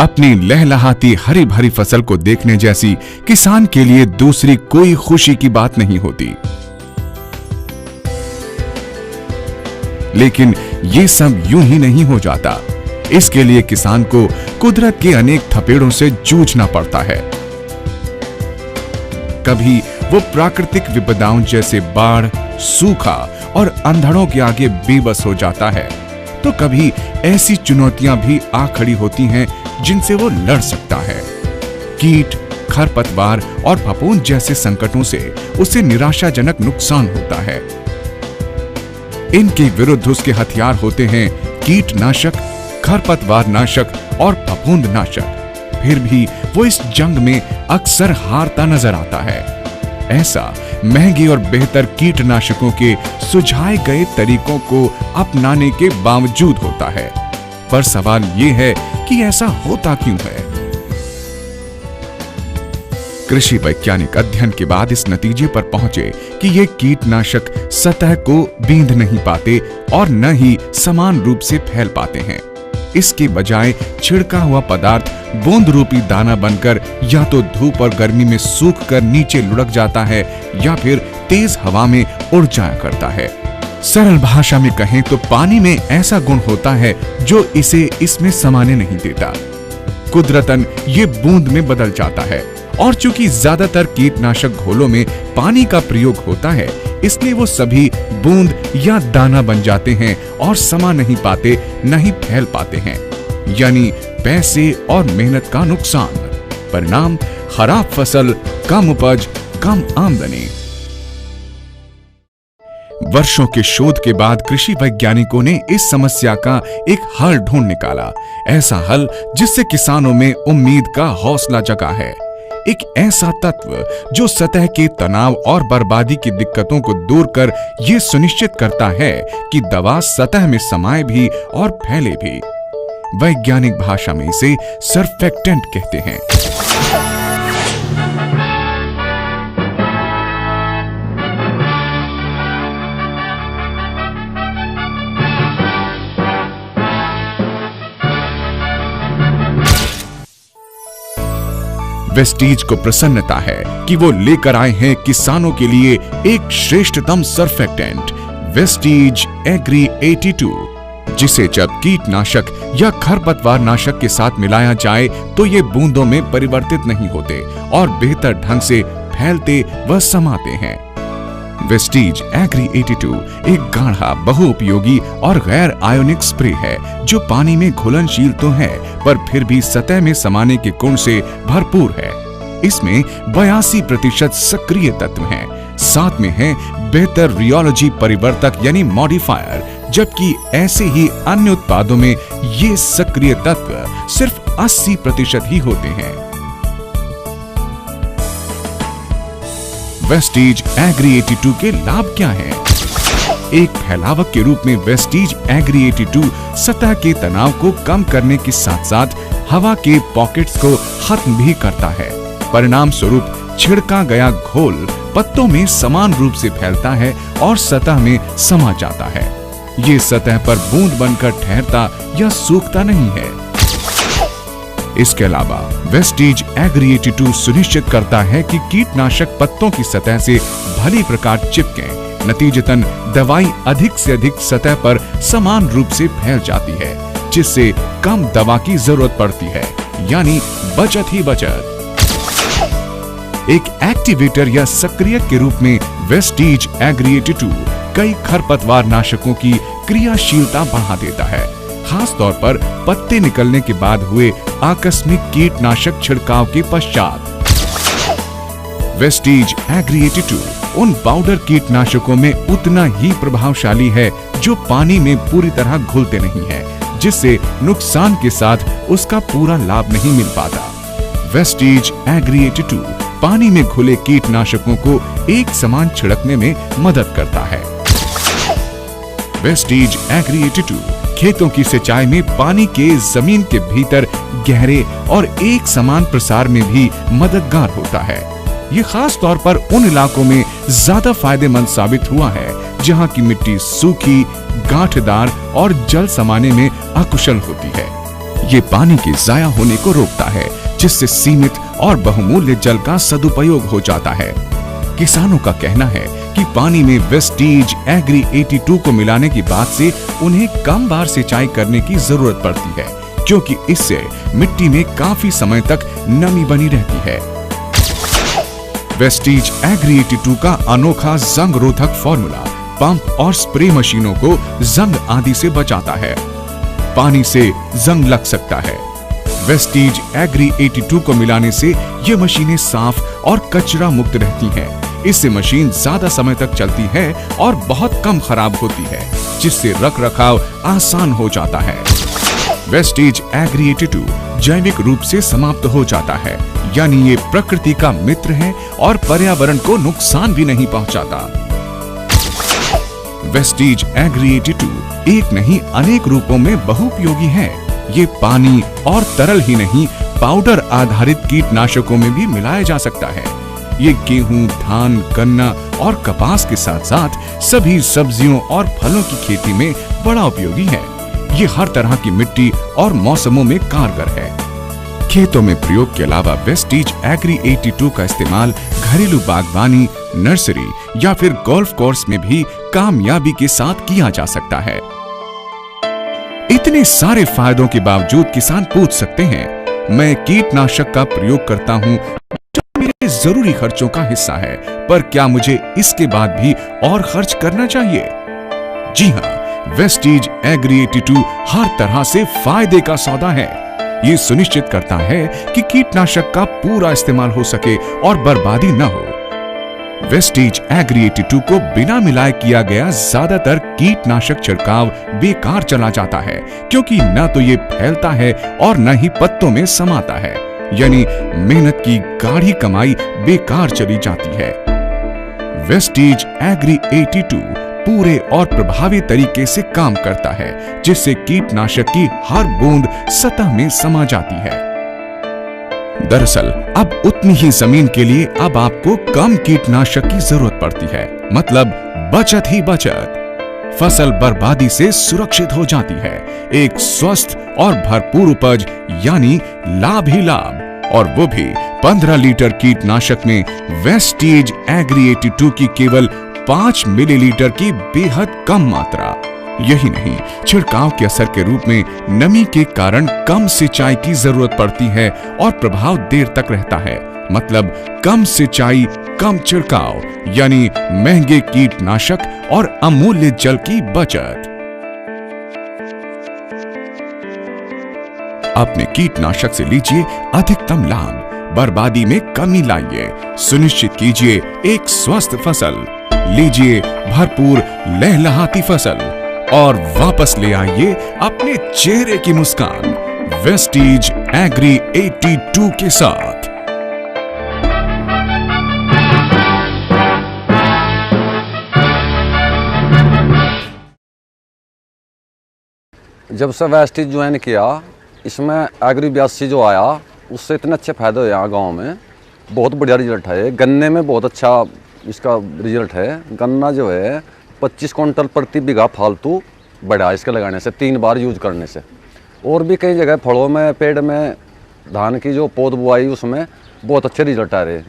अपनी लहलहाती हरी भरी फसल को देखने जैसी किसान के लिए दूसरी कोई खुशी की बात नहीं होती। लेकिन ये सब यूं ही नहीं हो जाता। इसके लिए किसान को कुदरत के अनेक थपेड़ों से जूझना पड़ता है। कभी वो प्राकृतिक विपदाओं जैसे बाढ़, सूखा और अंधड़ों के आगे बेबस हो जाता है, तो कभी ऐसी चुनौतियां भी आ खड़ी होती हैं जिनसे वो लड़ सकता है। कीट, खरपतवार और फफूंद जैसे संकटों से उसे निराशाजनक नुकसान होता है। इनके विरुद्ध उसके हथियार होते हैं कीटनाशक, खरपतवार नाशक और फफूंद नाशक। फिर भी वो इस जंग में अक्सर हारता नजर आता है। ऐसा महंगे और बेहतर कीटनाशकों के सुझाए गए तरीकों को अपनाने के बावजूद होता है। पर सवाल ये है कि ऐसा होता क्यों है? कृषि वैज्ञानिक अध्ययन के बाद इस नतीजे पर पहुंचे कि ये कीटनाशक सतह को बींध नहीं पाते और न ही समान रूप से फैल पाते हैं। इसके बजाय छिड़का हुआ पदार्थ बूंद रूपी दाना बनकर या तो धूप और गर्मी में सूख कर नीचे लुढ़क जाता है या फिर तेज हवा में उड़ जाया करता है। सरल भाषा में कहें तो पानी में ऐसा गुण होता है जो इसे इसमें समाने नहीं देता। कुदरतन ये बूंद में बदल जाता है। और चूंकि ज्यादातर कीटनाशक घोलों में पानी का प्रयोग होता है, इसलिए वो सभी बूंद या दाना बन जाते हैं और समा नहीं पाते, नहीं फैल पाते हैं। यानी पैसे और मेहनत का नुकसान। परिणाम खराब फसल, कम उपज, कम आमदनी। वर्षों के शोध के बाद कृषि वैज्ञानिकों ने इस समस्या का एक हल ढूंढ निकाला। ऐसा हल जिससे किसानों में उम्मीद का हौसला जगा है। एक ऐसा तत्व जो सतह के तनाव और बर्बादी की दिक्कतों को दूर कर यह सुनिश्चित करता है कि दवा सतह में समाये भी और फैले भी। वैज्ञानिक भाषा में इसे सर्फेक्टेंट कहते हैं। वेस्टीज को प्रसन्नता है कि वो लेकर आए हैं किसानों के लिए एक श्रेष्ठतम सर्फेक्टेंट, वेस्टीज एग्री 82, जिसे जब कीटनाशक या खरपतवार नाशक के साथ मिलाया जाए तो ये बूंदों में परिवर्तित नहीं होते और बेहतर ढंग से फैलते व समाते हैं। वेस्टीज एग्री 82 एक गाढ़ा, बहुउपयोगी और गैर आयोनिक स्प्रे है जो पानी में घुलनशील तो है पर फिर भी सतह में समाने के गुण से भरपूर है। इसमें 82% सक्रिय तत्व हैं। साथ में है बेहतर रियोलॉजी परिवर्तक यानी मॉडिफायर, जबकि ऐसे ही अन्य उत्पादों में ये सक्रिय तत्व सिर्फ 80% ही होते हैं। वेस्टीज एग्री 82 के लाभ क्या हैं? एक फैलावक के रूप में वेस्टीज एग्री 82 सतह के तनाव को कम करने के साथ साथ हवा के पॉकेट्स को खत्म भी करता है। परिणाम स्वरूप छिड़का गया घोल पत्तों में समान रूप से फैलता है और सतह में समा जाता है। ये सतह पर बूंद बनकर ठहरता या सूखता नहीं है। इसके अलावा वेस्टीज एग्री 82 सुनिश्चित करता है कि कीटनाशक पत्तों की सतह से भली प्रकार चिपके। नतीजतन दवाई अधिक से अधिक सतह पर समान रूप से फैल जाती है, जिससे कम दवा की जरूरत पड़ती है, यानी बचत ही बचत। एक एक्टिवेटर या सक्रियक के रूप में वेस्टीज एग्री 82 कई खरपतवार नाशकों की क्रियाशीलता बढ़ा देता है, खास तौर पर पत्ते निकलने के बाद हुए आकस्मिक कीटनाशक छिड़काव के पश्चात। वेस्टीज एग्री 82 उन पाउडर कीटनाशकों में उतना ही प्रभावशाली है जो पानी में पूरी तरह घुलते नहीं है, जिससे नुकसान के साथ उसका पूरा लाभ नहीं मिल पाता। वेस्टीज एग्री 82 पानी में घुले कीटनाशकों को एक समान छिड़कने में मदद करता है। वेस्टीज एग्री 82 खेतों की सिंचाई में पानी के जमीन के भीतर गहरे और एक समान प्रसार में भी मददगार होता है। ये खास तौर पर उन इलाकों में ज्यादा फायदेमंद साबित हुआ है जहां की मिट्टी सूखी, गांठदार और जल समाने में अकुशल होती है। ये पानी के जाया होने को रोकता है, जिससे सीमित और बहुमूल्य जल का सदुपयोग हो जाता है। किसानों का कहना है कि पानी में वेस्टीज एग्री 82 को मिलाने के बाद से उन्हें कम बार सिंचाई करने की जरूरत पड़ती है, क्योंकि इससे मिट्टी में काफी समय तक नमी बनी रहती है। वेस्टीज एग्री 82 का अनोखा जंग रोधक फॉर्मूला पंप और स्प्रे मशीनों को जंग आदि से बचाता है। पानी से जंग लग सकता है। वेस्टीज एग्री 82 को मिलाने से ये मशीनें साफ और कचरा मुक्त रहती हैं। इससे मशीन ज्यादा समय तक चलती है और बहुत कम खराब होती है, जिससे रखरखाव आसान हो जाता है। वेस्टीज एग्री 82 जैविक रूप से समाप्त हो जाता है, यानी ये प्रकृति का मित्र है और पर्यावरण को नुकसान भी नहीं पहुंचाता। वेस्टीज एग्री 82 एक नहीं अनेक रूपों में बहुउपयोगी है। ये पानी और तरल ही नहीं, पाउडर आधारित कीटनाशकों में भी मिलाया जा सकता है। ये गेहूं, धान, गन्ना और कपास के साथ साथ सभी सब्जियों और फलों की खेती में बड़ा उपयोगी है। ये हर तरह की मिट्टी और मौसमों में कारगर है। खेतों में प्रयोग के अलावा वेस्टीज एग्री 82 का इस्तेमाल घरेलू बागवानी, नर्सरी या फिर गोल्फ कोर्स में भी कामयाबी के साथ किया जा सकता है। इतने सारे फायदों के बावजूद किसान पूछ सकते हैं, मैं कीटनाशक का प्रयोग करता हूं जो मेरे जरूरी खर्चों का हिस्सा है, पर क्या मुझे इसके बाद भी और खर्च करना चाहिए? जी हाँ, वेस्टीज एग्री 82 हर तरह से फायदे का सौदा है। ये सुनिश्चित करता है कि कीटनाशक का पूरा इस्तेमाल हो सके और बर्बादी न हो। वेस्टीज एग्री 82 को बिना मिलाए किया गया ज्यादातर कीटनाशक छिड़काव बेकार चला जाता है, क्योंकि न तो ये फैलता है और न ही पत्तों में समाता है, यानी मेहनत की गाढ़ी कमाई बेकार चली जाती है। वेस्टीज एग्री 82 पूरे और प्रभावी तरीके से काम करता है, जिससे कीटनाशक की हर बूंद सतह में समा जाती है। दरअसल अब उतनी ही जमीन के लिए अब आपको कम कीटनाशक की जरूरत पड़ती है, मतलब बचत ही बचत। फसल बर्बादी से सुरक्षित हो जाती है। एक स्वस्थ और भरपूर उपज यानी लाभ ही लाभ, और वो भी 15 लीटर कीटनाशक में वेस्टीज एग्री 82 की केवल 5 मिलीलीटर की बेहद कम मात्रा। यही नहीं, छिड़काव के असर के रूप में नमी के कारण कम सिंचाई की जरूरत पड़ती है और प्रभाव देर तक रहता है, मतलब कम सिंचाई, कम छिड़काव, यानी महंगे कीटनाशक और अमूल्य जल की बचत। अपने कीटनाशक से लीजिए अधिकतम लाभ, बर्बादी में कमी लाइए, सुनिश्चित कीजिए एक स्वस्थ फसल, लीजिए भरपूर लहलहाती फसल और वापस ले आइए अपने चेहरे की मुस्कान वेस्टीज एग्री 82 के साथ। जब से वेस्टीज ज्वाइन किया, इसमें एग्री 82 जो आया, उससे इतने अच्छे फायदे हुए यहाँ गाँव में। बहुत बढ़िया रिजल्ट है। गन्ने में बहुत अच्छा इसका रिजल्ट है। गन्ना जो है 25 क्विंटल प्रति बीघा फालतू बढ़ा इसके लगाने से, 3 बार यूज करने से। और भी कई जगह फलों में, पेड़ में, धान की जो पौध बुआई, उसमें बहुत अच्छे रिजल्ट आ रहे।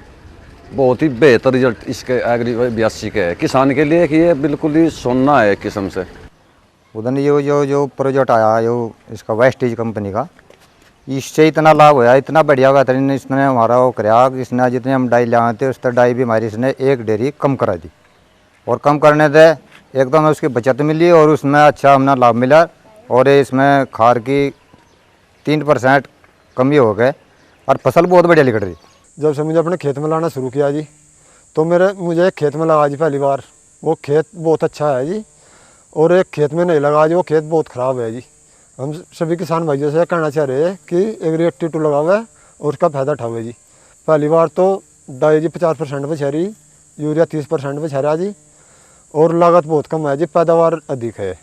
बहुत ही बेहतर रिजल्ट इसके एग्री 82 के है। किसान के लिए कि ये बिल्कुल ही सोना है किस्म से। उधर जो प्रोजेक्ट आया जो इसका वेस्टीज कंपनी का, इससे इतना लाभ होया, इतना बढ़िया बेहतरीन इसने हमारा वो कराया। इसने जितने हम डाई ले आए थे, उस तरह डाई भी हमारी इसने 1 डेयरी कम करा दी, और कम करने से एकदम उसकी बचत मिली और उसमें अच्छा हमने लाभ मिला। और इसमें खाद की 3% कमी हो गए और फसल बहुत बढ़िया निकल रही। जब से मुझे अपने खेत में लाना शुरू किया जी, तो मुझे एक खेत में लगा जी पहली बार। वो खेत बहुत अच्छा है जी, और एक खेत में नहीं लगा जी, वो खेत बहुत ख़राब है जी। हम सभी किसान भाइयों से कहना चाह रहे हैं कि एग्री 82 लगावे और उसका फ़ायदा उठावे जी। पहली बार तो डाई जी 50% पे छह रही, यूरिया 30% पे छह रहा जी, और लागत बहुत कम है जी, पैदावार अधिक है।